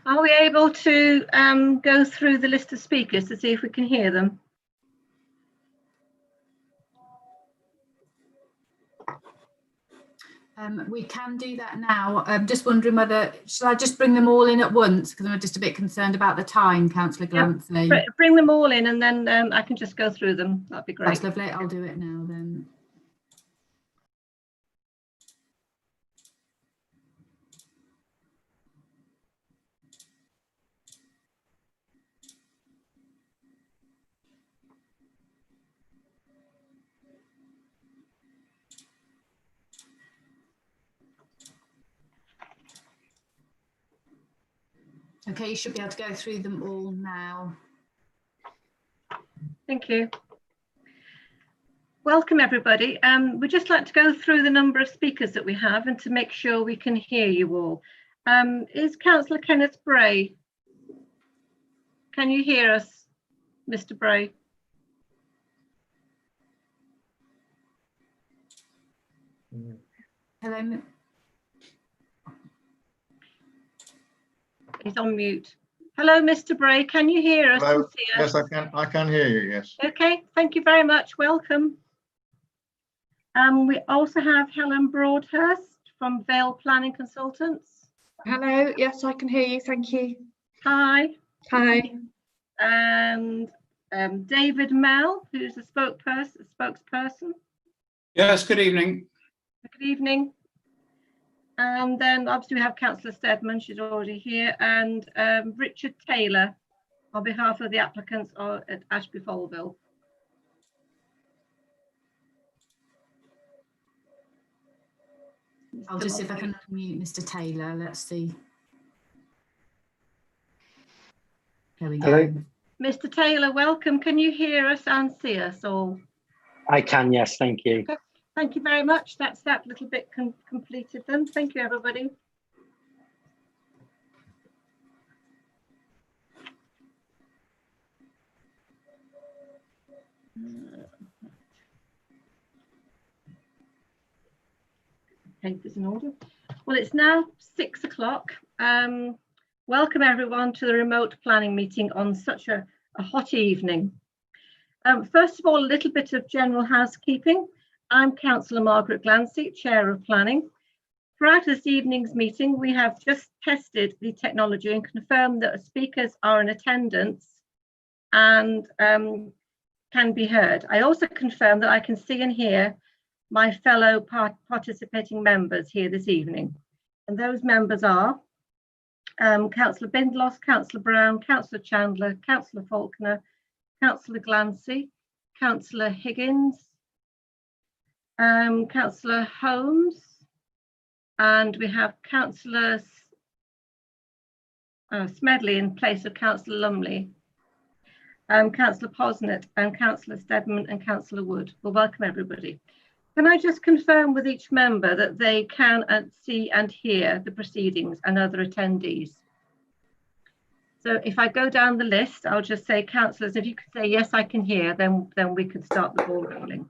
Are we able to go through the list of speakers to see if we can hear them? We can do that now. I'm just wondering whether, shall I just bring them all in at once? Because I'm just a bit concerned about the time, Councillor Glancy. Yeah, bring them all in and then I can just go through them. That'd be great. That's lovely. I'll do it now then. Okay, you should be able to go through them all now. Thank you. Welcome everybody. We'd just like to go through the number of speakers that we have and to make sure we can hear you all. Is Councillor Kenneth Bray? Can you hear us, Mr. Bray? Hello. He's on mute. Hello, Mr. Bray. Can you hear us? Hello. See us? Yes, I can hear you. Yes. Okay. Thank you very much. Welcome. We also have Helen Broadhurst from Vale Planning Consultants. Hello. Yes, I can hear you. Thank you. Hi. Hi. And David Mell, who's a spokesperson. Yes. Good evening. Good evening. And then obviously we have Councillor Steadman, she's already here, and Richard Taylor on behalf of the applicants at Ashby Folville. I'll just see if I can unmute Mr. Taylor. Let's see. There we go. Hello. Mr. Taylor, welcome. Can you hear us and see us all? I can, yes, thank you. Okay. Thank you very much. That's that little bit completed then. Thank you, everybody. Papers in order. Well, it's now 6 o'clock. Welcome everyone to the remote planning meeting on such a hot evening. First of all, a little bit of general housekeeping. I'm Councillor Margaret Glancy, Chair of Planning. Throughout this evening's meeting, we have just tested the technology and confirmed that speakers are in attendance and can be heard. I also confirm that I can see and hear my fellow participating members here this evening. And those members are Councillor Bindloss, Councillor Brown, Councillor Chandler, Councillor Faulkner, Councillor Glancy, Councillor Higgins, Councillor Holmes, and we have Councillor Smedley in place of Councillor Lumley, Councillor Posnett and Councillor Steadman and Councillor Wood. Well, welcome everybody. Can I just confirm with each member that they can see and hear the proceedings and other attendees? So if I go down the list, I'll just say councillors, if you could say yes, I can hear, then we could start the ball rolling.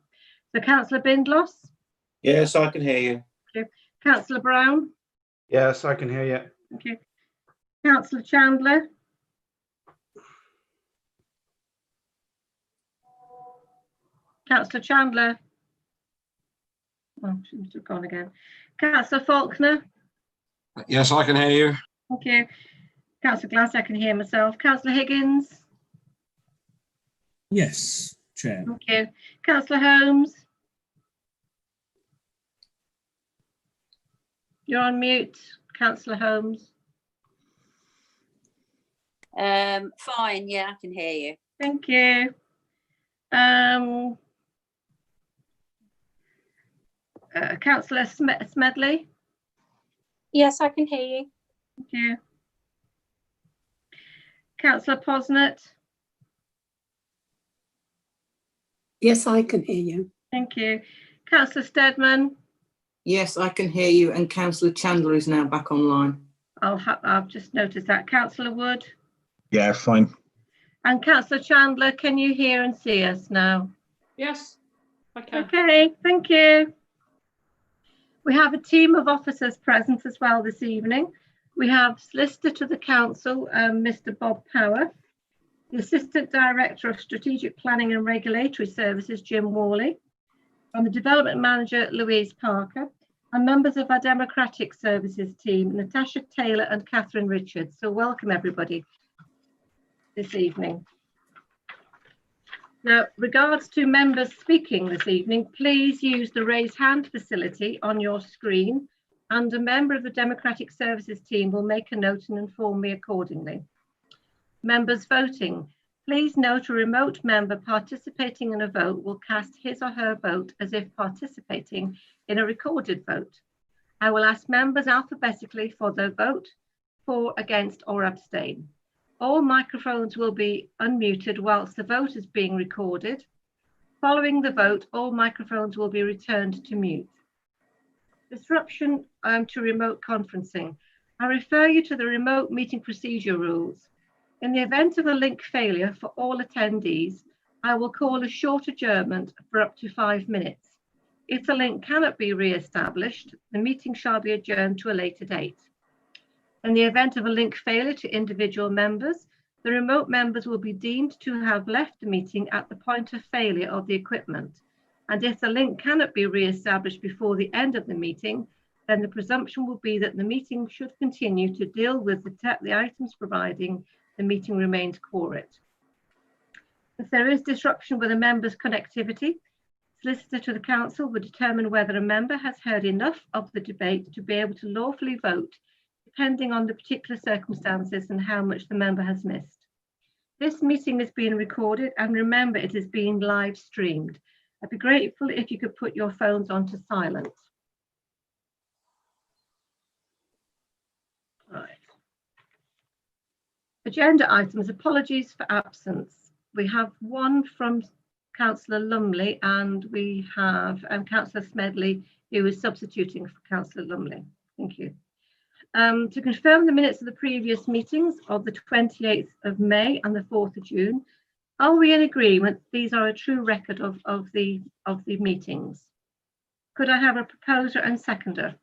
So Councillor Bindloss? Yes, I can hear you. Okay. Councillor Brown? Yes, I can hear you. Okay. Councillor Chandler? Councillor Chandler? Oh, she must have gone again. Councillor Faulkner? Yes, I can hear you. Thank you. Councillor Glass, I can hear myself. Councillor Higgins? Yes, Chair. Thank you. Councillor Holmes? You're on mute, Councillor Holmes. Fine, yeah, I can hear you. Thank you. Councillor Smedley? Yes, I can hear you. Thank you. Councillor Posnett? Yes, I can hear you. Thank you. Councillor Steadman? Yes, I can hear you, and Councillor Chandler is now back online. I've just noticed that. Councillor Wood? Yeah, fine. And Councillor Chandler, can you hear and see us now? Yes, I can. Okay, thank you. We have a team of officers present as well this evening. We have Solicitor to the Council, Mr. Bob Power, the Assistant Director of Strategic Planning and Regulatory Services, Jim Worley, and the Development Manager, Louise Parker, and members of our Democratic Services team, Natasha Taylor and Catherine Richards. So welcome everybody this evening. Now, regards to members speaking this evening, please use the raise hand facility on your screen, and a member of the Democratic Services team will make a note and inform me accordingly. Members voting, please note a remote member participating in a vote will cast his or her vote as if participating in a recorded vote. I will ask members alphabetically for their vote, for, against, or abstain. All microphones will be unmuted whilst the vote is being recorded. Following the vote, all microphones will be returned to mute. Disruption to remote conferencing. I refer you to the remote meeting procedure rules. In the event of a link failure for all attendees, I will call a short adjournment for up to 5 minutes. If the link cannot be re-established, the meeting shall be adjourned to a later date. In the event of a link failure to individual members, the remote members will be deemed to have left the meeting at the point of failure of the equipment. And if the link cannot be re-established before the end of the meeting, then the presumption will be that the meeting should continue to deal with the items providing the meeting remains quorate. If there is disruption with a member's connectivity, Solicitor to the Council will determine whether a member has heard enough of the debate to be able to lawfully vote, depending on the particular circumstances and how much the member has missed. This meeting is being recorded, and remember it is being live streamed. I'd be grateful if you could put your phones onto silent. Right. Agenda items, apologies for absence. We have one from Councillor Lumley, and we have Councillor Smedley, who is substituting for Councillor Lumley. Thank you. To confirm the minutes of the previous meetings of the 28th of May and the 4th of June, are we in agreement these are a true record of the meetings? Could I have a proposer and seconder?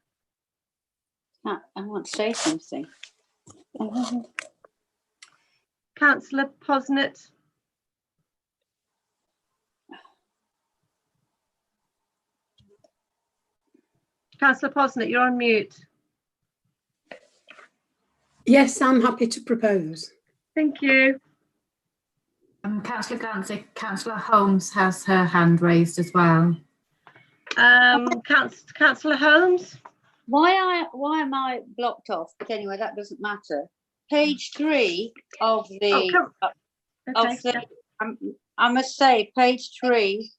I want to say something. Councillor Posnett. Councillor Posnett, you're on mute. Yes, I'm happy to propose. Thank you. Councillor Glancy, Councillor Holmes has her hand raised as well. Councillor Holmes. Why am I blocked off? But anyway, that doesn't matter. Page 3 of the, I must say, page 3,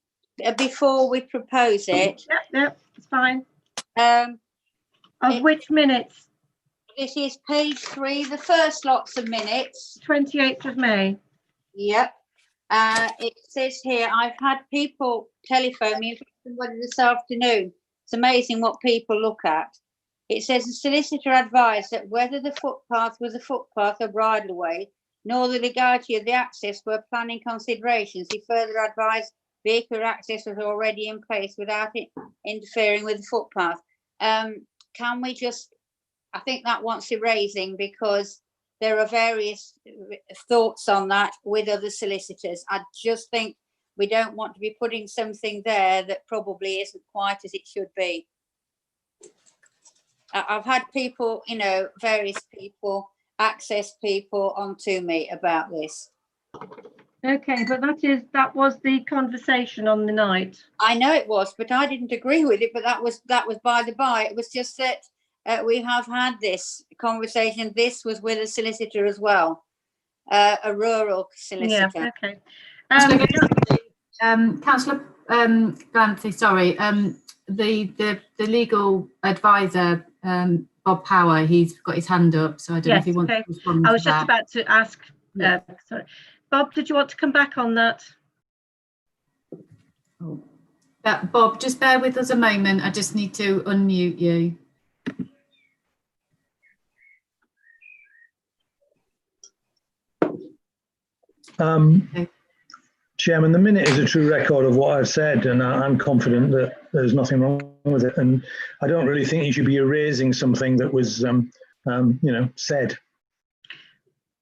before we propose it. Yep, it's fine. Of which minutes? This is page 3, the first lots of minutes. 28th of May. Yep. It says here, I've had people telephone me this afternoon. It's amazing what people look at. It says the solicitor advised that whether the footpath was a footpath or bridle way, nor the legality of the access were planning considerations. He further advised vehicular access was already in place without it interfering with the footpath. Can we just, I think that wants erasing, because there are various thoughts on that with other solicitors. I just think we don't want to be putting something there that probably isn't quite as it should be. I've had people, you know, various people, access people onto me about this. Okay, but that was the conversation on the night. I know it was, but I didn't agree with it. But that was by the by. It was just that we have had this conversation. This was with a solicitor as well, a rural solicitor. Yeah. Okay. Councillor Glancy, sorry. The legal advisor, Bob Power, he's got his hand up, so I don't know if he wants to respond. I was to just that. about to ask. Sorry, Bob, did you want to come back on that? Oh. Bob, just bear with us a moment. I just need to unmute you. Okay. Chairman, the minute is a true record of what I've said, and I'm confident that there's nothing wrong with it. And I don't really think you should be erasing something that was said.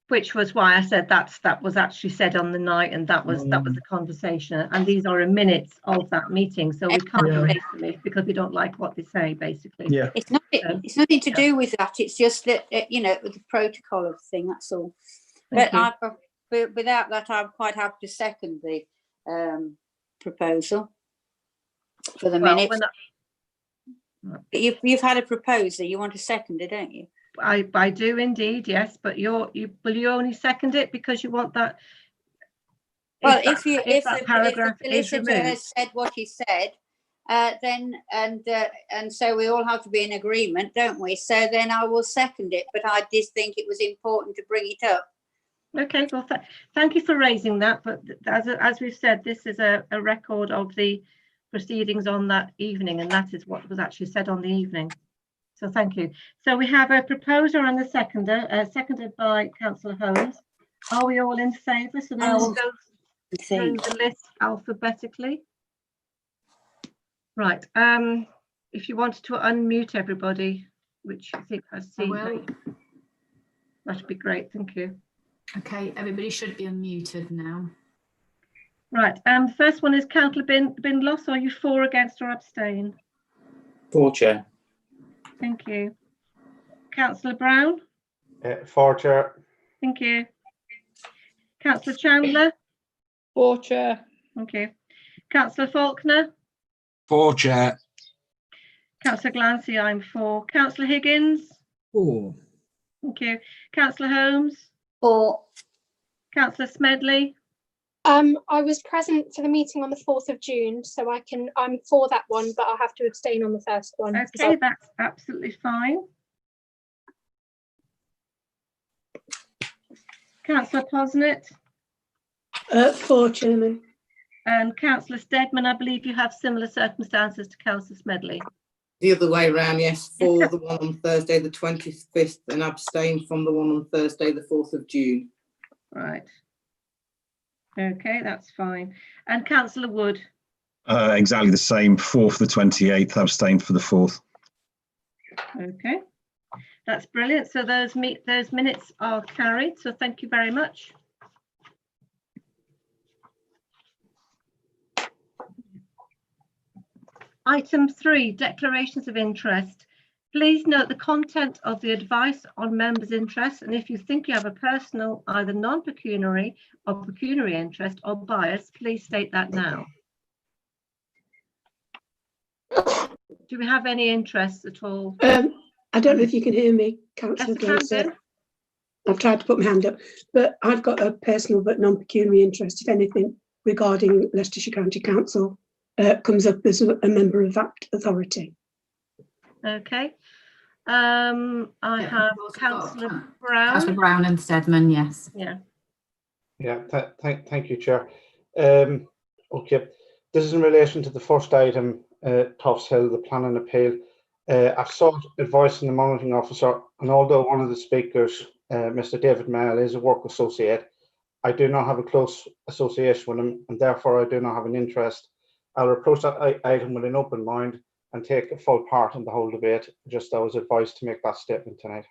Which was why I said that was actually said on the night, and that was the conversation. And these are in minutes of that meeting, so we can't erase them because we don't like what they say, basically. Yeah. It's nothing to do with that. It's just that the protocol of the thing. That's all. But without that, I'm quite happy to second the proposal for the minutes. You've had a proposer. You want to second it, don't you? I do indeed, yes. But will you only second it because you want that? Well, if the solicitor removed, has said what he said, then and so we all have to be in agreement, don't we? So then I will second it. But I did think it was important to bring it up. Okay, well, thank you for raising that. But as we've said, this is a record of the proceedings on that evening, and that is what was actually said on the evening. So thank you. So we have a proposer and a seconder, seconded by Councillor Holmes. Are we all in favour? So now we'll go through the list alphabetically. Right. If you wanted to unmute everybody, which I think I see, that'd be great. Thank you. Okay, everybody should be unmuted now. Right. First one is Councillor Bindloss. Are you for, against, or abstain? For, Chair. Thank you. Councillor Brown? For, Chair. Thank you. Councillor Chandler? For, Chair. Thank you. Councillor Faulkner? For, Chair. Councillor Glancy, I'm for. Councillor Higgins? For. Thank you. Councillor Holmes? For. Councillor Smedley? I was present for the meeting on the 4th of June, so I'm for that one, but I'll have to abstain on the first one. Okay, that's absolutely fine. Councillor Posnett? For, Chairman. And Councillor Steadman, I believe you have similar circumstances to Councillor Smedley. The other way around, yes, for the one on Thursday the 25th and abstain from the one on Thursday the 4th of June. Right. Okay, that's fine. And Councillor Wood? Exactly the same. 4th, the 28th, abstained for the 4th. Okay, that's brilliant. So those minutes are carried. So thank you very much. Item 3, declarations of interest. Please note the content of the advice on members' interests, and if you think you have a personal, either non-pecuniary or pecuniary interest or bias, please state that now. Do we have any interests at all? I don't know if you can hear me, Councillor Glancy. I've tried to put my hand up, but I've got a personal but non-pecuniary interest, if anything, regarding Leicestershire County Council comes up as a member of that authority. Okay. I have Councillor Brown. Councillor Brown and Steadman, yes. Yeah. Yeah, thank you, Chair. Okay, this is in relation to the first item, Toffs Hill, the planning appeal. I've sought advice from the monitoring officer, and although one of the speakers, Mr. David Mayle, is a work associate, I do not have a close association with him, and therefore I do not have an interest. I'll approach that item with an open mind and take a full part in the whole debate. Just I was advised to make that statement tonight.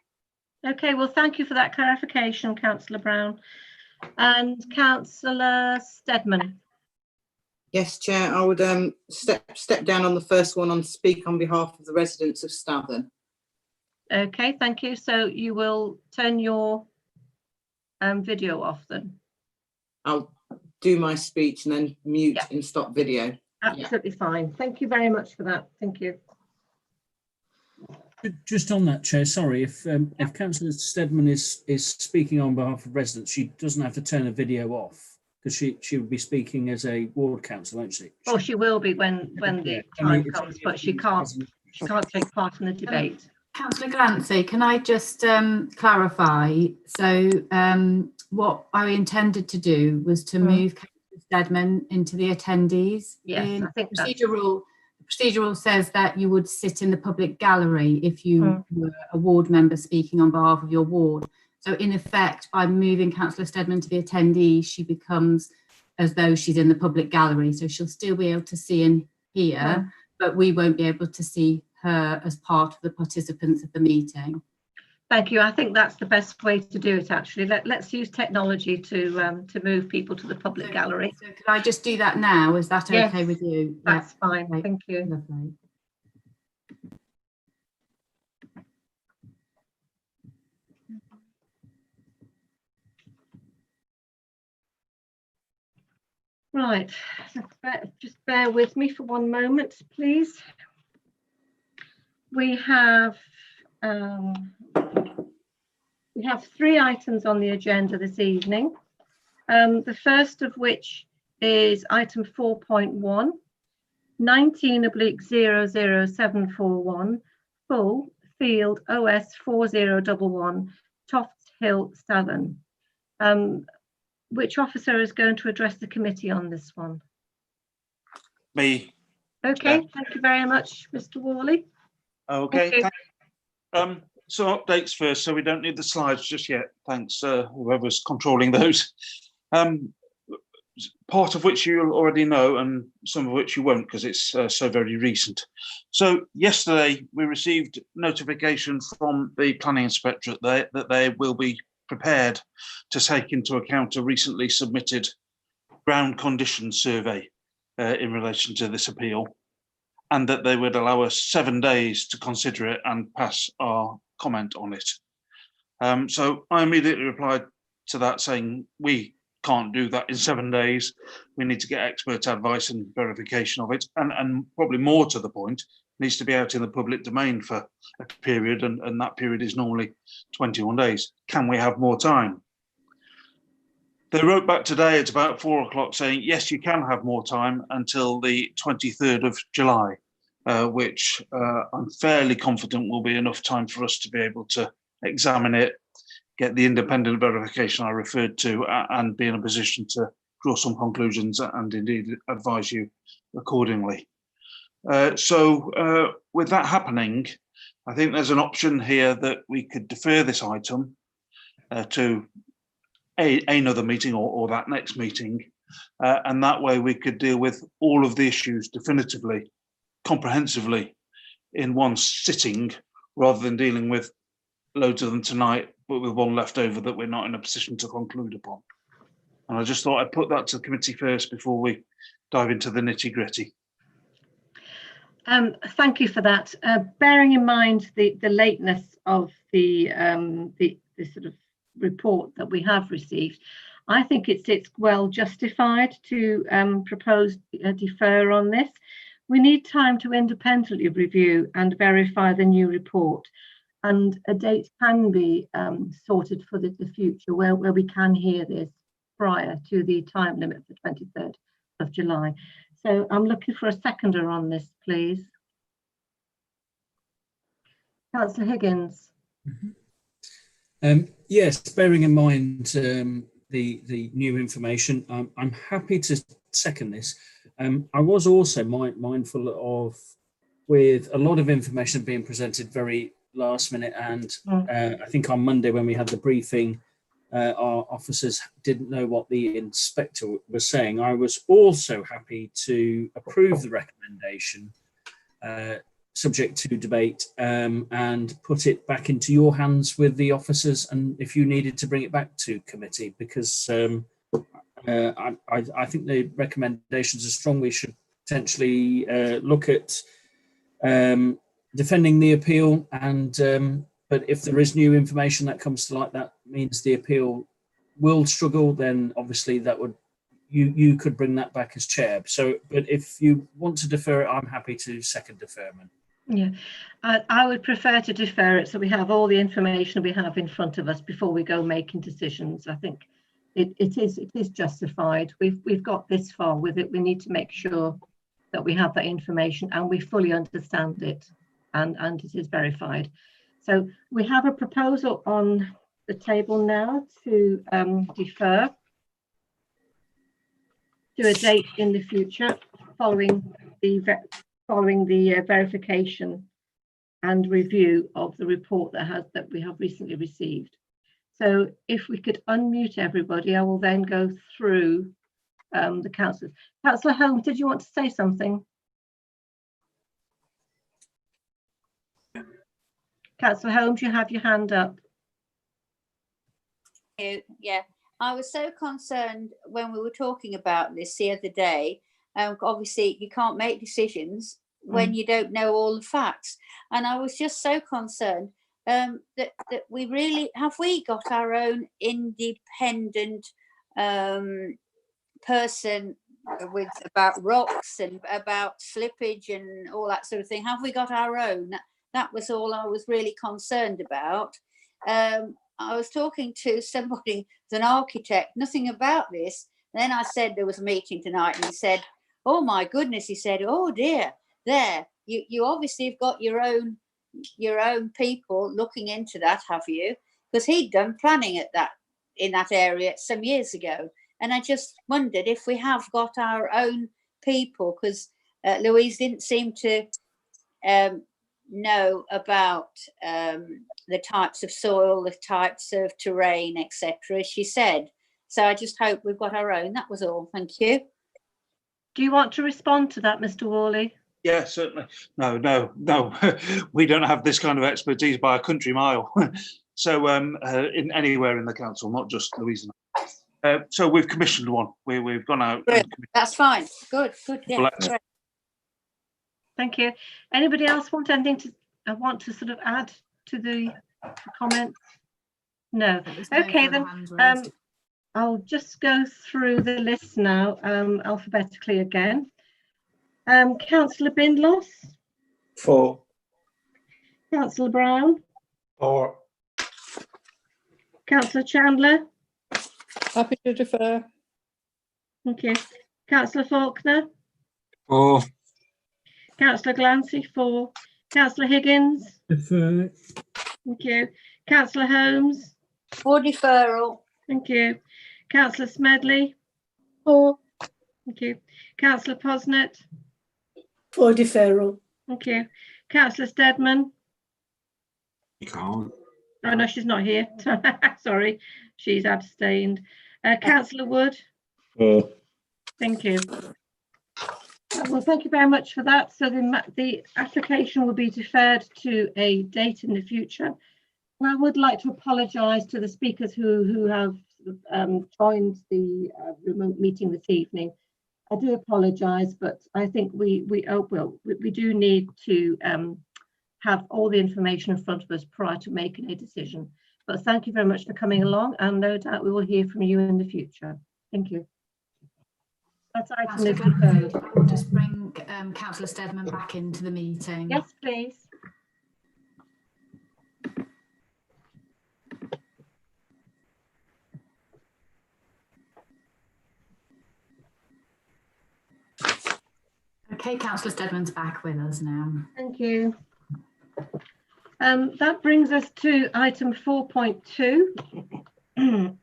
Okay, well, thank you for that clarification, Councillor Brown. And Councillor Steadman. Yes, Chair, I would step down on the first one on speak on behalf of the residents of Stavern. Okay, thank you. So you will turn your video off then? I'll do my speech and then mute and stop video. Absolutely fine. Thank you very much for that. Thank you. Just on that, Chair, sorry, if Councillor Steadman is speaking on behalf of residents, she doesn't have to turn the video off because she will be speaking as a ward councillor, won't she? Oh, she will be when the time comes, but she can't take part in the debate. Councillor Glancy, can I just clarify? So what I intended to do was to move Councillor Steadman into the attendees. Yes, I think the procedural says that you would sit in the public gallery if you were a ward member speaking on behalf of your ward. So in effect, by moving Councillor Steadman to the attendee, she becomes as though she's in the public gallery. So she'll still be able to see and hear, but we won't be able to see her as part of the participants of the meeting. Thank you. I think that's the best way to do it, actually. Let's use technology to move people to the public gallery. So could I just do that now? Is that Yes, okay with you? That's fine. Okay. Thank you. Lovely. Right, so just bear with me for one moment, please. We have 3 items on the agenda this evening. The first of which is item 4.1, 19/00741, full field OS 4011, Tofts Hill, Southern. Which officer is going to address the committee on this one? Me. Okay, Yeah. thank you very much, Mr. Worley. Okay. So updates first, so we don't need the slides just yet. Thanks, whoever's controlling those. Part of which you'll already know and some of which you won't because it's so very recent. So yesterday we received notification from the planning inspectorate that they will be prepared to take into account a recently submitted ground condition survey in relation to this appeal, and that they would allow us 7 days to consider it and pass our comment on it. So I immediately replied to that saying we can't do that in 7 days. We need to get expert advice and verification of it, and probably more to the point, needs to be out in the public domain for a period, and that period is normally 21 days. Can we have more time? They wrote back today at about 4 o'clock saying, yes, you can have more time until the 23rd of July, which I'm fairly confident will be enough time for us to be able to examine it, get the independent verification I referred to, and be in a position to draw some conclusions and indeed advise you accordingly. So with that happening, I think there's an option here that we could defer this item to another meeting or that next meeting, and that way we could deal with all of the issues definitively, comprehensively in one sitting, rather than dealing with loads of them tonight, but with one left over that we're not in a position to conclude upon. And I just thought I'd put that to the committee first before we dive into the nitty-gritty. Thank you for that. Bearing in mind the lateness of the sort of report that we have received, I think it's well justified to propose a defer on this. We need time to independently review and verify the new report, and a date can be sorted for the future where we can hear this prior to the time limit for 23rd of July. So I'm looking for a seconder on this, please. Councillor Higgins. Yes, bearing in mind the new information, I'm happy to second this. I was also mindful of, with a lot of information being presented very last minute, and I think on Monday when we had the briefing, our officers didn't know what the inspector was saying. I was also happy to approve the recommendation, subject to debate, and put it back into your hands with the officers, and if you needed to bring it back to committee, because I think the recommendations are strong. We should potentially look at defending the appeal, and but if there is new information that comes to light that means the appeal will struggle, then obviously that would, you could bring that back as chair. So, but if you want to defer it, I'm happy to second deferment. Yeah, I would prefer to defer it so we have all the information we have in front of us before we go making decisions. I think it is justified. We've got this far with it. We need to make sure that we have that information and we fully understand it, and it is verified. So we have a proposal on the table now to defer to a date in the future following the verification and review of the report that we have recently received. So if we could unmute everybody, I will then go through the councillors. Councillor Holmes, did you want to say something? Councillor Holmes, you have your hand up. Yeah, I was so concerned when we were talking about this the other day. Obviously, you can't make decisions when you don't know all the facts, and I was just so concerned that we really have we got our own independent person with about rocks and about slippage and all that sort of thing. Have we got our own? That was all I was really concerned about. I was talking to somebody, an architect, nothing about this. Then I said there was a meeting tonight, and he said, "Oh my goodness," he said, "oh dear, there, you obviously have got your own people looking into that, have you?" Because he'd done planning in that area some years ago. And I just wondered if we have got our own people, because Louise didn't seem to know about the types of soil, the types of terrain, etc. She said. So I just hope we've got our own. That was all. Thank you. Do you want to respond to that, Mr. Worley? Yeah, certainly. No. We don't have this kind of expertise by a country mile. So in anywhere in the council, not just Louise. So we've commissioned one. We've gone out. That's fine. Good. Yeah. Great. Thank you. Anybody else want anything to sort of add to the comments? No. Okay, then I'll just go through the list now, alphabetically again. Councillor Bindloss. 4. Councillor Brown. 4. Councillor Chandler. Happy to defer. Thank you. Councillor Faulkner. 4. Councillor Glancy, 4. Councillor Higgins. Defer. Thank you. Councillor Holmes. For deferral. Thank you. Councillor Smedley. 4. Thank you. Councillor Posnett. For deferral. Thank you. Councillor Steadman. You can't. Oh no, she's not here. Sorry, she's abstained. Councillor Wood. 4. Thank you. Well, thank you very much for that. So the application will be deferred to a date in the future. I would like to apologise to the speakers who have joined the remote meeting this evening. I do apologise, but I think we do need to have all the information in front of us prior to making a decision. But thank you very much for coming along, and no doubt we will hear from you in the future. Thank you. That's item is deferred. We'll just bring Councillor Steadman back into the meeting. Yes, please. Okay, Councillor Steadman's back with us now. Thank you. That brings us to item 4.2,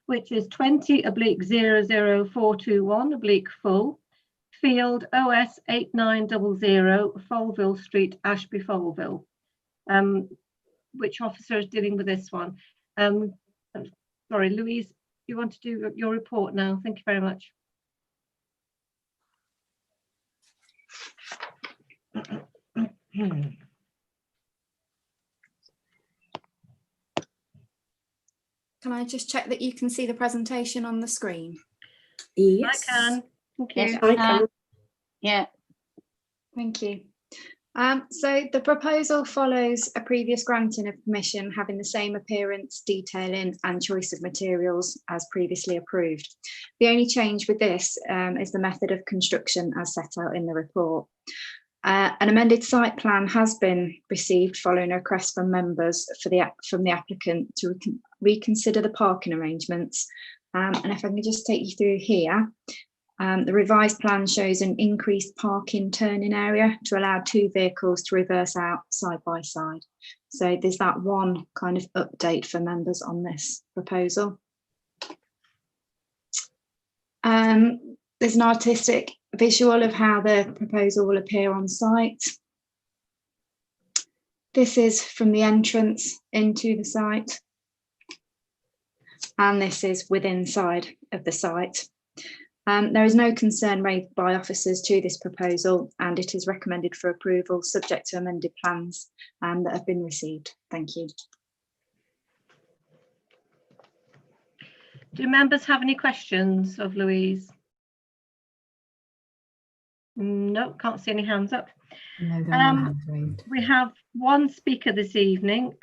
which is 20/00421 field OS 8900 Folville Street, Ashby, Folville. Which officer is dealing with this one? Sorry, Louise, you want to do your report now? Thank you very much. Can I just check that you can see the presentation on the screen? Yes. I can. Thank you. Yes, I can. Yeah. Thank you. So the proposal follows a previous granting of permission having the same appearance, detailing and choice of materials as previously approved. The only change with this is the method of construction as set out in the report. An amended site plan has been received following a request from members from the applicant to reconsider the parking arrangements. And if I can just take you through here, the revised plan shows an increased parking turning area to allow 2 vehicles to reverse out side by side. So there's that one kind of update for members on this proposal. There's an artistic visual of how the proposal will appear on site. This is from the entrance into the site. And this is within side of the site. There is no concern raised by officers to this proposal, and it is recommended for approval subject to amended plans that have been received. Thank you. Do members have any questions of Louise? No, can't see any hands up. No, there are no hands raised. We have one speaker this evening,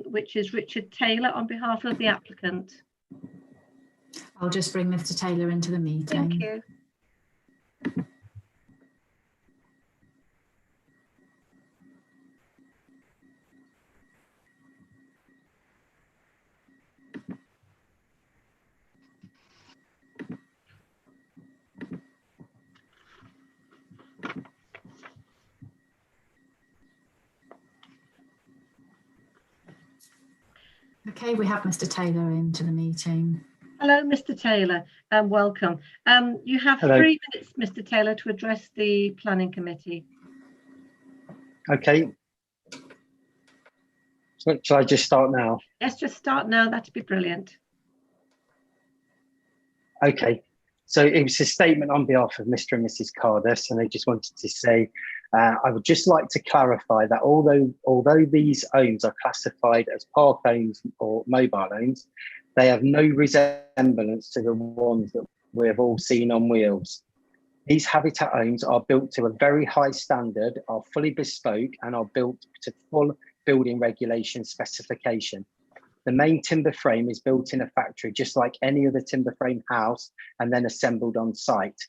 which is Richard Taylor on behalf of the applicant. I'll just bring Mr. Taylor into the meeting. Thank you. Okay, we have Mr. Taylor into the meeting. Hello, Mr. Taylor, and welcome. You have Hello. 3 minutes, Mr. Taylor, to address the planning committee. Okay. Shall I just start now? Let's just start now. That'd be brilliant. Okay. So it was a statement on behalf of Mr. and Mrs. Cardus, and they just wanted to say, I would just like to clarify that although these homes are classified as park homes or mobile homes, they have no resemblance to the ones that we have all seen on wheels. These habitat homes are built to a very high standard, are fully bespoke, and are built to full building regulation specification. The main timber frame is built in a factory, just like any other timber frame house, and then assembled on site.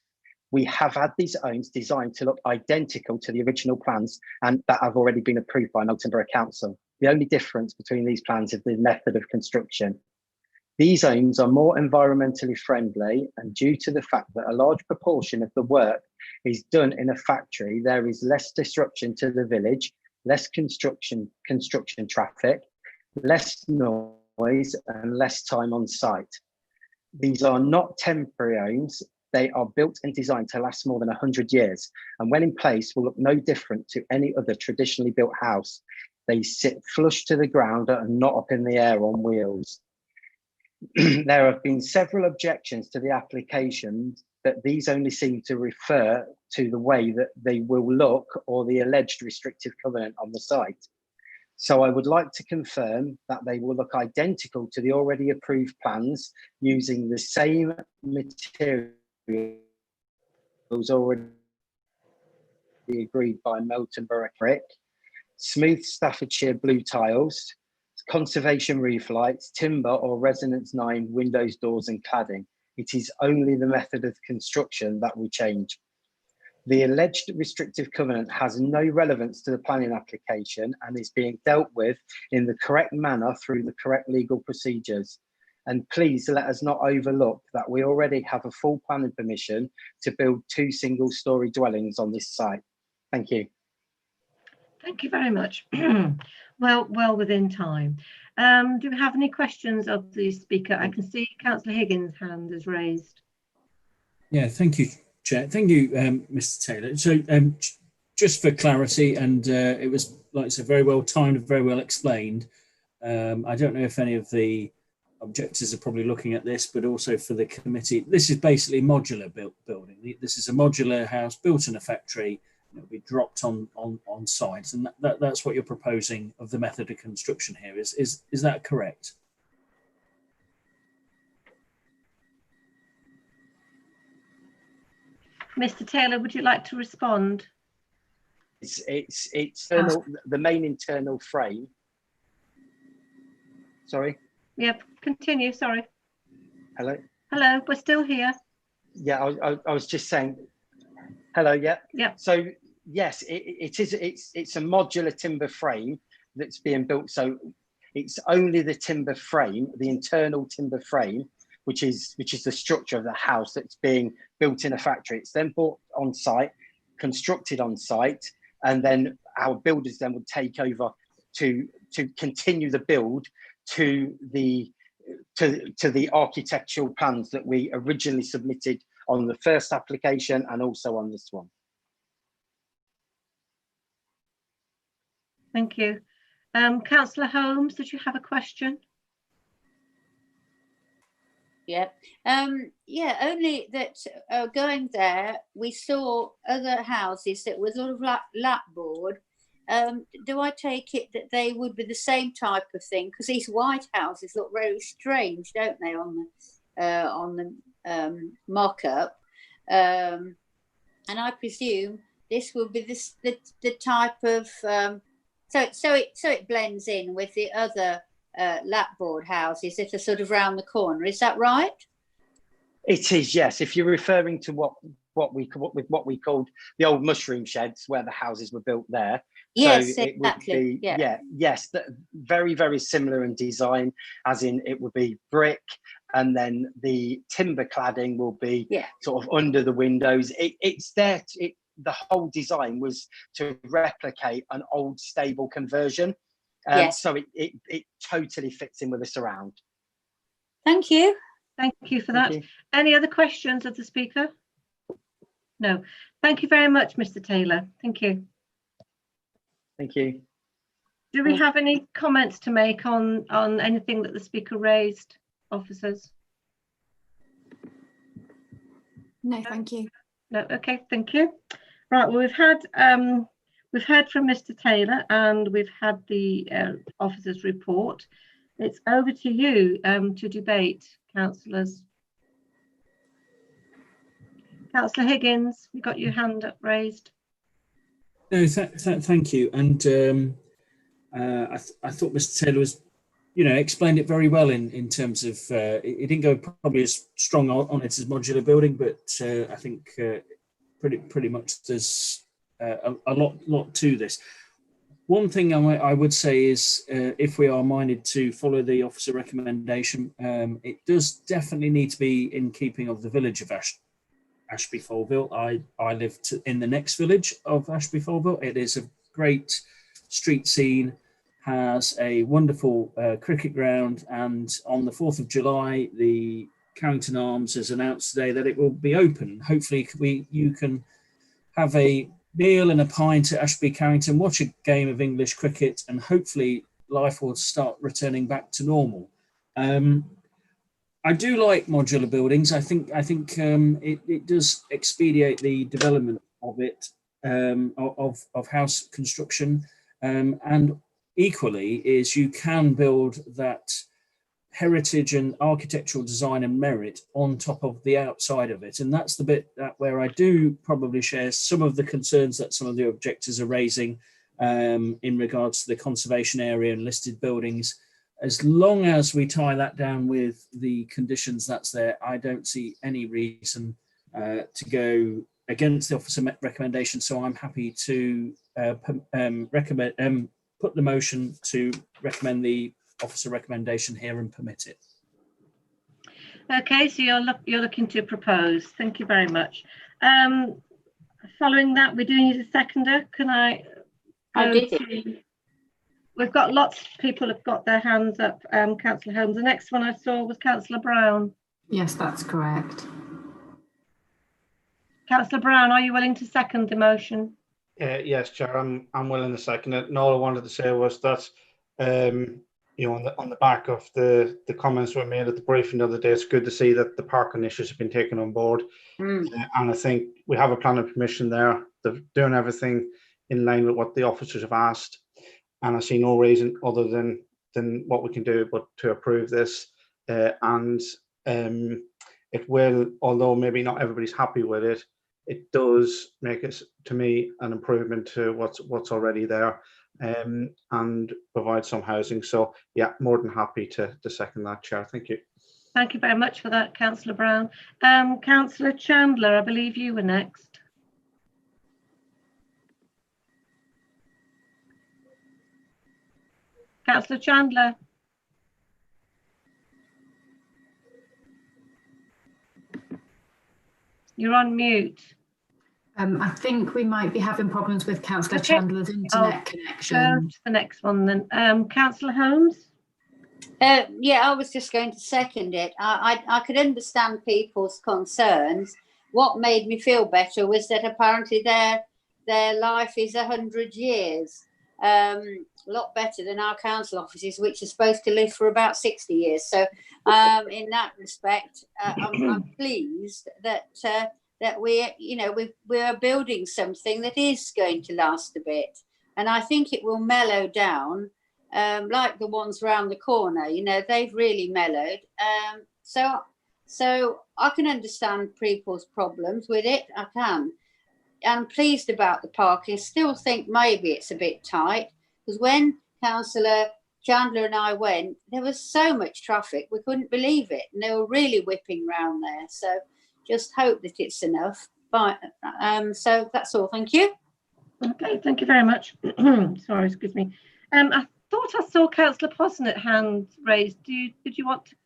We have had these homes designed to look identical to the original plans and that have already been approved by Melton Borough Council. The only difference between these plans is the method of construction. These homes are more environmentally friendly, and due to the fact that a large proportion of the work is done in a factory, there is less disruption to the village, less construction traffic, less noise, and less time on site. These are not temporary homes. They are built and designed to last more than 100 years, and when in place will look no different to any other traditionally built house. They sit flush to the ground and not up in the air on wheels. There have been several objections to the application, but these only seem to refer to the way that they will look or the alleged restrictive covenant on the site. So I would like to confirm that they will look identical to the already approved plans using the same materials already agreed by Melton Borough Brick, smooth Staffordshire blue tiles, conservation roof lights, timber or Resonance 9 windows, doors and cladding. It is only the method of construction that will change. The alleged restrictive covenant has no relevance to the planning application and is being dealt with in the correct manner through the correct legal procedures. And please let us not overlook that we already have a full planning permission to build 2 single-storey dwellings on this site. Thank you. Thank you very much. well within time. Do we have any questions of the speaker? I can see Councillor Higgins' hand is raised. Yeah, thank you, Chair. Thank you, Mr. Taylor. So just for clarity, and it was, like I said, very well timed and very well explained. I don't know if any of the objectors are probably looking at this, but also for the committee, this is basically modular building. This is a modular house built in a factory. It'll be dropped on site, and that's what you're proposing of the method of construction here. Is that correct? Mr. Taylor, would you like to respond? It's internal, the main internal frame. Sorry. Yep, continue. Sorry. Hello. Hello, we're still here. Yeah, I was just saying. Hello. Yeah. Yeah. So yes, it's a modular timber frame that's being built. So it's only the timber frame, the internal timber frame, which is the structure of the house that's being built in a factory. It's then bought on site, constructed on site, and then our builders then would take over to continue the build to the architectural plans that we originally submitted on the first application and also on this one. Thank you. Councillor Holmes, did you have a question? Yeah, only that going there, we saw other houses that were sort of like lapboard. Do I take it that they would be the same type of thing? Because these white houses look very strange, don't they, on on the mock-up, and I presume this will be the type of so it blends in with the other lapboard houses that are sort of round the corner. Is that right? It is, yes. If you're referring to what we called the old mushroom sheds where the houses were built there. Yes, so it exactly. would be, yes, very, very similar in design, as in it would be brick, and then the timber cladding will be sort of under the windows. It's there. The whole design was to replicate an old stable conversion. So it totally fits in with the surround. Thank you. Thank you for that. Any other questions of the speaker? No. Thank you very much, Mr. Taylor. Thank you. Thank you. Do we have any comments to make on anything that the speaker raised, officers? No, thank you. No. Okay. Thank you. Right. Well, we've heard from Mr. Taylor, and we've had the officers' report. It's over to you to debate, councillors. Councillor Higgins, you got your hand up raised. No, thank you. And I thought Mr. Taylor was, explained it very well in terms of it didn't go probably as strong on it as modular building, but I think pretty much there's a lot to this. One thing I would say is if we are minded to follow the officer recommendation, it does definitely need to be in keeping of the village of Ashby Folville. I live in the next village of Ashby Folville. It is a great street scene, has a wonderful cricket ground, and on the 4th of July, the Carrington Arms has announced today that it will be open. Hopefully you can have a meal and a pint at Ashby Carrington, watch a game of English cricket, and hopefully life will start returning back to normal. I do like modular buildings. I think it does expedite the development of it, of house construction, and equally is you can build that heritage and architectural design and merit on top of the outside of it. And that's the bit where I do probably share some of the concerns that some of the objectors are raising in regards to the conservation area and listed buildings. As long as we tie that down with the conditions that's there, I don't see any reason to go against the officer recommendation. So I'm happy to put the motion to recommend the officer recommendation here and permit it. Okay, so you're looking to propose. Thank you very much. Following that, we do need a seconder. Can I did it. We've got lots of people have got their hands up. Councillor Holmes. The next one I saw was Councillor Brown. Yes, that's correct. Councillor Brown, are you willing to second the motion? Yes, Chair, I'm willing to second it. And all I wanted to say was that, on the back of the comments we made at the briefing the other day, it's good to see that the parking issues have been taken on board. And I think we have a planning permission there. They're doing everything in line with what the officers have asked. And I see no reason other than what we can do but to approve this. It will, although maybe not everybody's happy with it, it does make it, to me, an improvement to what's already there, and provide some housing. So yeah, more than happy to second that, Chair. Thank you. Thank you very much for that, Councillor Brown. Councillor Chandler, I believe you were next. Councillor Chandler. You're on mute. I think we might be having problems with Councillor Chandler's internet connection. Go to the next one then. Councillor Holmes? Yeah, I was just going to second it. I could understand people's concerns. What made me feel better was that apparently their life is 100 years. A lot better than our council offices, which are supposed to live for about 60 years. So in that respect, I'm pleased that we're building something that is going to last a bit, and I think it will mellow down, like the ones around the corner. They've really mellowed. So So I can understand people's problems with it. I can. I'm pleased about the parking. Still think maybe it's a bit tight, because when Councillor Chandler and I went, there was so much traffic, we couldn't believe it. And they were really whipping round there. So just hope that it's enough. But so that's all. Thank you. Okay, thank you very much. Sorry, excuse me. I thought I saw Councillor Posnett hand raised. Did you want to?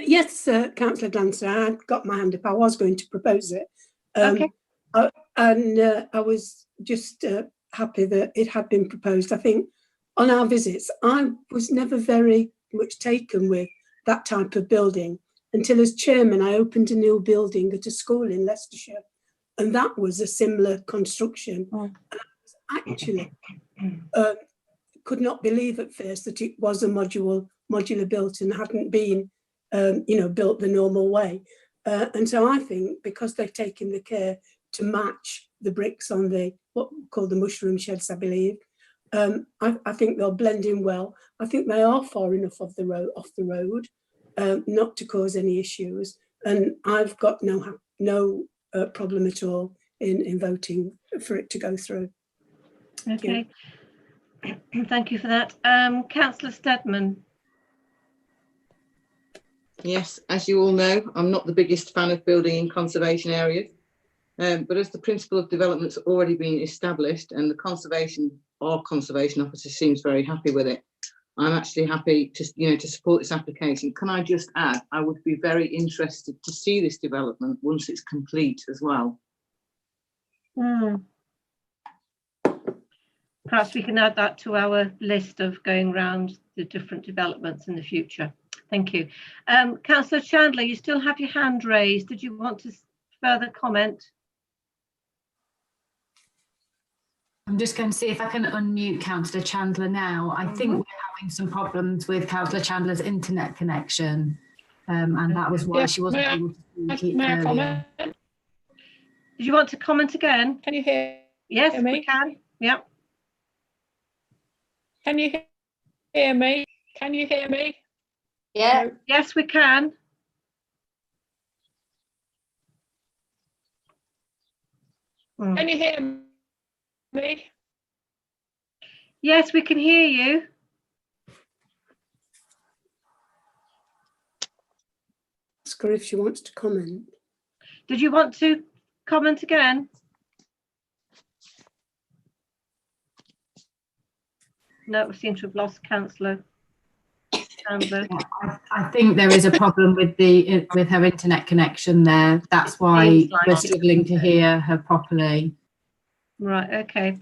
Yes, Councillor Dancer, I got my hand up. I was going to propose it. Okay. I was just happy that it had been proposed. I think on our visits, I was never very much taken with that type of building until, as chairman, I opened a new building at a school in Leicestershire, and that was a similar construction. Oh. Actually, could not believe at first that it was a modular built and hadn't been built the normal way. And so I think because they've taken the care to match the bricks on the what we call the mushroom sheds, I believe, I think they'll blend in well. I think they are far enough off the road not to cause any issues. And I've got no problem at all in voting for it to go through. Okay. Thank you for that. Councillor Steadman. Yes, as you all know, I'm not the biggest fan of building in conservation areas, but as the principle of development's already been established and the conservation officer seems very happy with it, I'm actually happy to support this application. Can I just add, I would be very interested to see this development once it's complete as well. Perhaps we can add that to our list of going around the different developments in the future. Thank you. Councillor Chandler, you still have your hand raised. Did you want to further comment? I'm just going to see if I can unmute Councillor Chandler now. I think we're having some problems with Councillor Chandler's internet connection, and that was why she wasn't able to speak earlier. Did you want to comment again? Can you hear? Yes, hear me? we can. Yeah. Can you hear me? Can you hear me? Yeah. No. Yes, we can. Can you hear me? Yes, we can hear you. Ask her if she wants to comment. Did you want to comment again? No, we seem to have lost Councillor Chandler. I think there is a problem with her internet connection there. That's why we're struggling to hear her properly. Right, okay.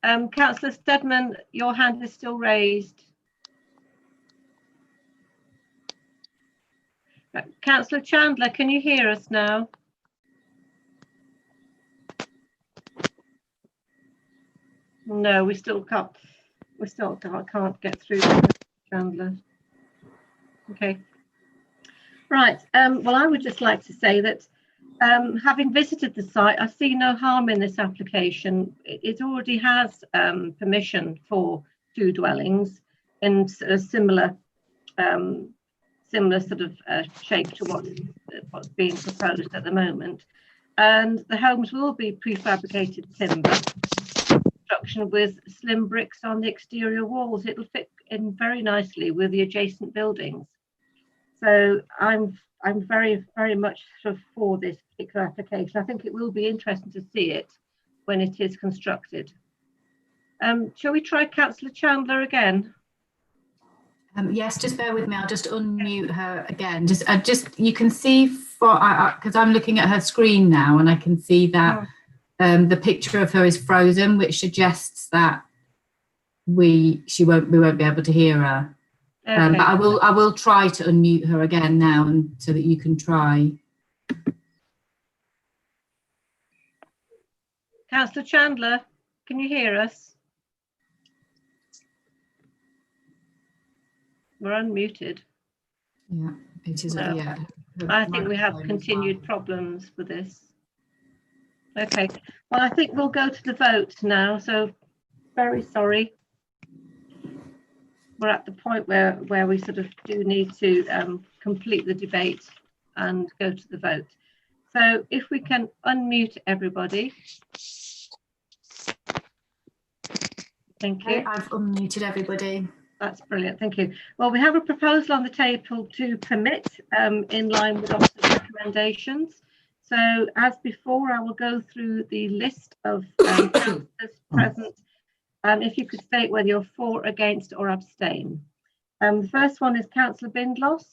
Councillor Steadman, your hand is still raised. Councillor Chandler, can you hear us now? No, we still can't. We still can't get through to Chandler. Okay. Right. Well, I would just like to say that having visited the site, I see no harm in this application. It already has permission for 2 dwellings in a similar sort of shape to what's being proposed at the moment. And the homes will be prefabricated timber construction with slim bricks on the exterior walls. It'll fit in very nicely with the adjacent buildings. So I'm very, very much sort of for this particular application. I think it will be interesting to see it when it is constructed. Shall we try Councillor Chandler again? Yes, just bear with me. I'll just unmute her again. Just you can see because I'm looking at her screen now, and I can see that the picture of her is frozen, which suggests that we won't be able to hear her. Okay. But I will try to unmute her again now, and so that you can try. Councillor Chandler, can you hear us? We're unmuted. Yeah, it is. No. Yeah. I think we have continued problems with this. Okay, well, I think we'll go to the vote now. So very sorry. we're at the point where we sort of do need to complete the debate and go to the vote. So if we can unmute everybody. Thank you. I've unmuted everybody. That's brilliant, thank you. Well, we have a proposal on the table to permit in line with officers' recommendations. So as before, I will go through the list of councillors present. If you could state whether you're for, against or abstain. The first one is Councillor Bindloss.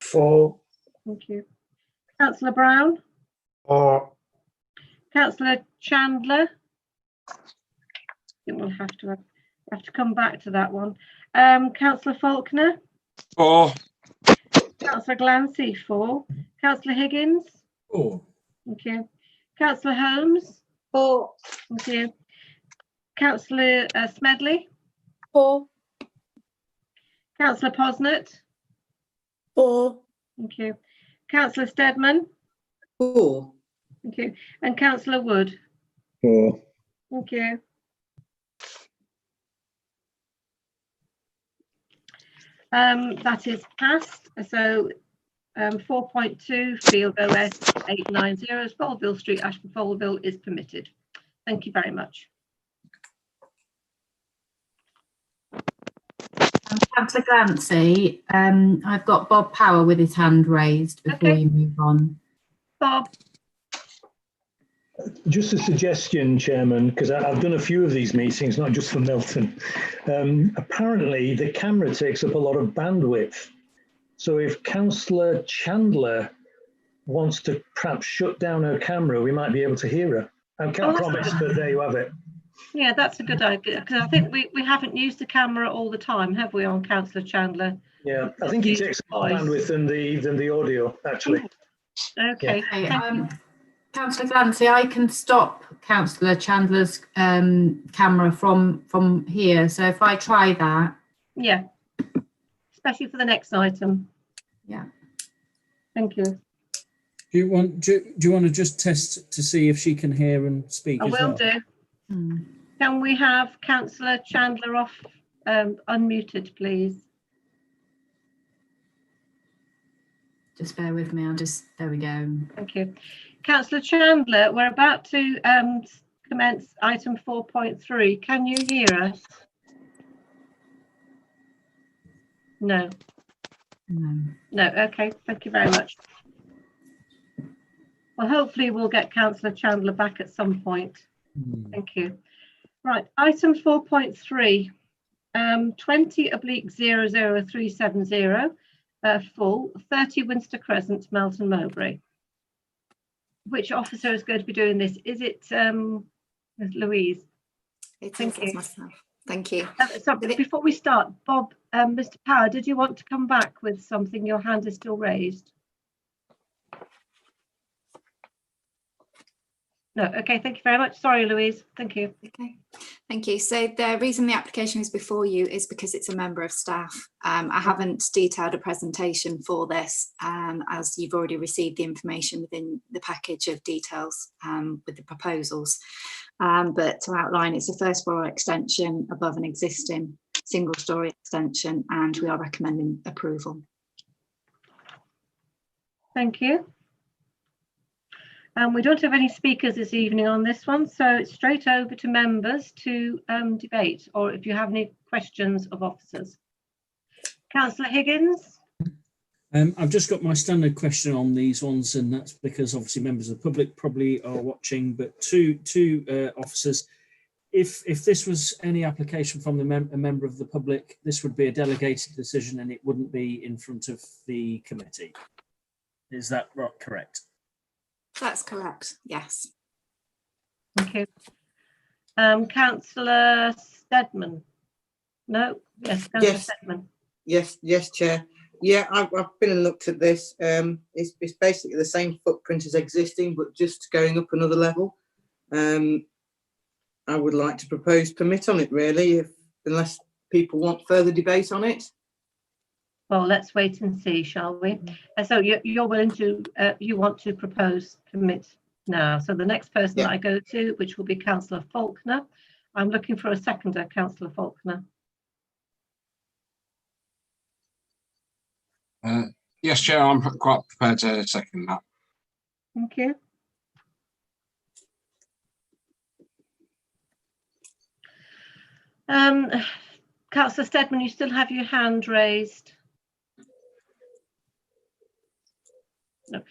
For. Thank you. Councillor Brown. For. Councillor Chandler. I think we'll have to come back to that one. Councillor Faulkner. For. Councillor Glancy, for. Councillor Higgins. For. Thank you. Councillor Holmes. For. Thank you. Councillor Smedley. For. Councillor Posnett. For. Thank you. Councillor Steadman. For. Thank you. And Councillor Wood. For. Thank you. That is passed. So 4.2 Field OS 890 Foldville Street, Ashford Foldville is permitted. Thank you very much. Councillor Glancy, I've got Bob Power with his hand raised before you move on. Bob. Just a suggestion, Chairman, because I've done a few of these meetings, not just for Milton. Apparently, the camera takes up a lot of bandwidth. So if Councillor Chandler wants to perhaps shut down her camera, we might be able to hear her. I can't promise, but there you have it. Yeah, that's a good idea, because I think we haven't used the camera all the time, have we, on Councillor Chandler? Yeah, I think it takes more bandwidth than the audio, actually. Okay. Yeah. Councillor Glancy, I can stop Councillor Chandler's camera from here. So if I try that. Yeah, especially for the next item. Yeah. Thank you. Do you want to just test to see if she can hear and speak? I will do. Can we have Councillor Chandler off unmuted, please? Just bear with me. There we go. Thank you. Councillor Chandler, we're about to commence item 4.3. Can you hear us? No. No, okay, thank you very much. Well, hopefully we'll get Councillor Chandler back at some point. Thank you. Right, item 4.3, 20/00370, full, 30 Winster Crescent, Melton Mowbray. Which officer is going to be doing this? Is it Louise? Thank you. Myself. Thank you. So before we start, Bob, Mr. Power, did you want to come back with something? Your hand is still raised. No, okay, thank you very much. Sorry, Louise. Thank you. Okay, thank you. So the reason the application is before you is because it's a member of staff. I haven't detailed a presentation for this, as you've already received the information within the package of details with the proposals. But to outline, it's a first floor extension above an existing single storey extension, and we are recommending approval. Thank you. We don't have any speakers this evening on this one, so it's straight over to members to debate, or if you have any questions of officers. Councillor Higgins. I've just got my standard question on these ones, and that's because obviously members of the public probably are watching, but two officers. If this was any application from a member of the public, this would be a delegated decision and it wouldn't be in front of the committee. Is that correct? That's correct, yes. Okay. Councillor Steadman. No? Yes, Councillor Steadman. Yes, Chair. Yeah, I've been and looked at this. It's basically the same footprint as existing, but just going up another level. I would like to propose permit on it, really, unless people want further debate on it. Well, let's wait and see, shall we? So you're willing to, you want to propose permit now. So the next person that I go to, which will be Councillor Faulkner. I'm looking for a seconder, Councillor Faulkner. Yes, Chair, I'm quite prepared to second that. Thank you. Councillor Steadman, you still have your hand raised. No.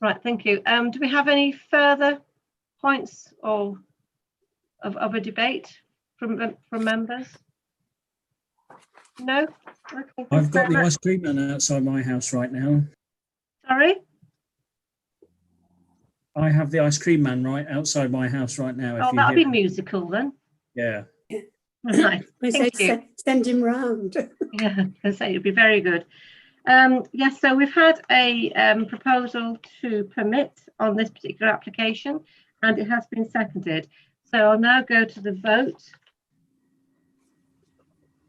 Right, thank you. Do we have any further points or of a debate from members? No? Okay, I've got the ice cream man outside my house right now. Sorry? I have the ice cream man right outside my house right now. Oh, that'll be musical then. Yeah. Right. I say Thank you. send him round. Yeah, I say it'd be very good. Yes, so we've had a proposal to permit on this particular application, and it has been seconded. So I'll now go to the vote.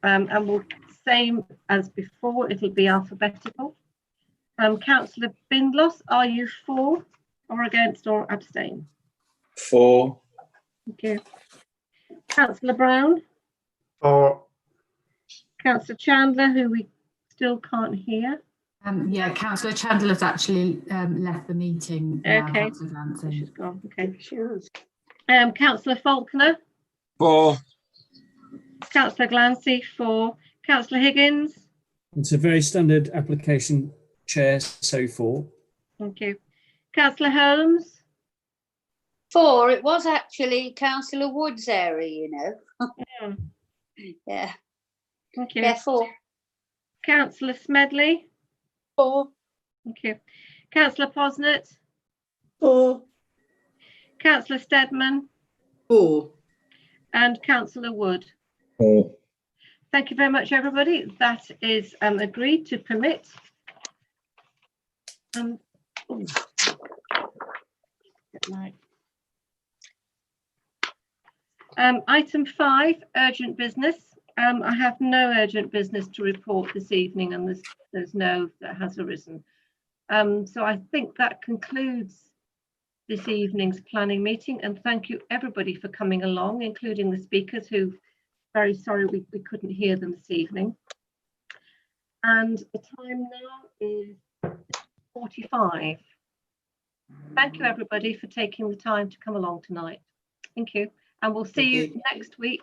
And we'll same as before, it'll be alphabetical. Councillor Bindloss, are you for or against or abstain? For. Thank you. Councillor Brown? For. Councillor Chandler, who we still can't hear. Yeah, Councillor Chandler's actually left the meeting. Okay. She's gone. Okay. Councillor Faulkner? For. Councillor Glancy, for. Councillor Higgins? It's a very standard application, Chair, so for. Thank you. Councillor Holmes? For. It was actually Councillor Wood's area, you know. Yeah. Thank you. Yeah, for. Councillor Smedley? For. Thank you. Councillor Posnett? For. Councillor Steadman? For. And Councillor Wood? For. Thank you very much, everybody. That is agreed to permit. Item 5, urgent business. I have no urgent business to report this evening, and there's no that has arisen. So I think that concludes this evening's planning meeting, and thank you everybody for coming along, including the speakers, who very sorry we couldn't hear them this evening. And the time now is 45. Thank you everybody for taking the time to come along tonight. Thank you, and we'll see you next week